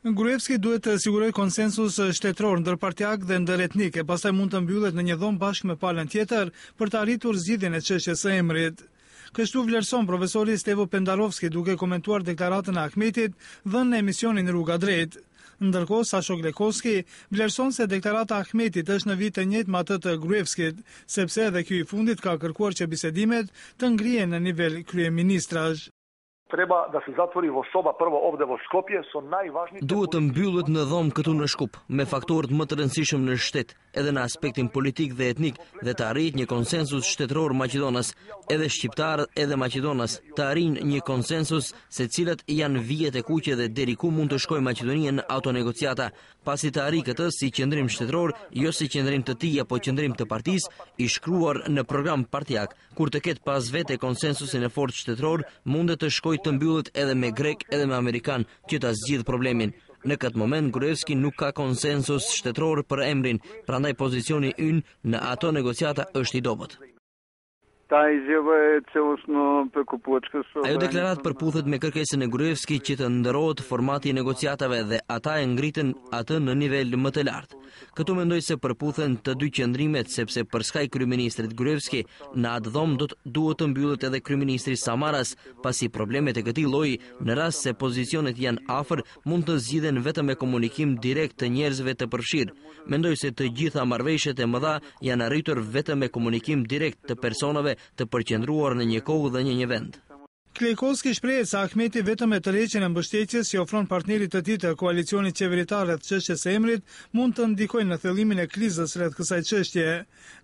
Gruevski duhet të sigurojë konsensus shtetëror ndërpartiak dhe ndëretnik e pastaj mund të mbyllet në një dhomë bashkë me palën tjetër për të arritur zgjidhjen e çështjes së emrit. Kështu vlerëson profesori Stevo Pendarovski duke komentuar deklaratën e Ahmetit dhënë në emisionin Rruga Drejt. Ndërkohë, Sasho Glekovski vlerëson se deklarata e Ahmetit është në vit të njëjtë me atë të Gruevskit, sepse edhe ky i fundit ka kërkuar që bisedimet të ngrihen në nivel kryeministrash. Treba da se zatvori osoba prvo ovde vo Skopje su najvažniji. Duhet të mbyllet në dhomë këtu në Shkup, me faktorët më të rëndësishëm në shtet, edhe në aspektin politik dhe etnik, dhe të arrijë një konsensus shtetëror Maqedonas, edhe shqiptarët edhe Maqedonas, të arrijnë një konsensus se cilat janë vijet e kuqe dhe deri ku mund të shkojë Maqedonia në autonegociata. Pasi të arrijë këtë si qendrim shtetëror, jo si qendrim të tij apo qendrim të partisë, i shkruar në program partijak, kur të ketë pas vete konsensusin e fortë shtetëror, mundet të shkojë të mbyllet edhe me grek edhe me amerikan që ta zgjidh problemin. Në këtë moment Gruevski nuk ka konsensus shtetëror për emrin, prandaj pozicioni ynë në ato negociata është i dobët. Ajo deklarat përputhet me kërkesën e Gruevski që të ndërohet formati i negociatave dhe ata e ngritën atë në nivel më të lartë. Këtu mendoj se përputhen të dy qëndrimet sepse për skaj kryeministrit Gruevski në atë dhomë duhet të mbyllet edhe kryeministri Samaras, pasi problemet e këtij lloji në rast se pozicionet janë afër mund të zgjidhen vetëm me komunikim direkt të njerëzve të përfshirë. Mendoj se të gjitha marrëveshjet e mëdha janë arritur vetëm me komunikim direkt të personave të përqendruar në një kohë dhe një vend. Klekovski shpreh se Ahmeti vetëm me tërheqjen e mbështetjes që ofron partnerit të tij të koalicionit qeveritar rreth çështjes së emrit mund të ndikojë në thellimin e krizës rreth kësaj çështje.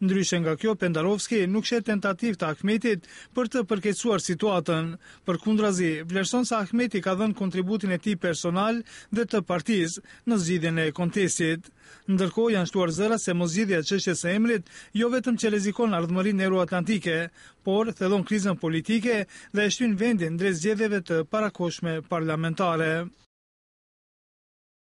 Ndryshe nga kjo, Pendarovski nuk shet tentativë të Ahmetit për të përkeqësuar situatën. Përkundrazi, vlerëson se Ahmeti ka dhënë kontributin e tij personal dhe të partisë në zgjidhjen e kontestit. Ndërkohë janë shtuar zëra se moszgjidhja e çështjes së emrit jo vetëm që rrezikon ardhmërinë euroatlantike, por thellon krizën politike dhe e shtyn vendin drejt zgjedhjeve të parakohshme parlamentare.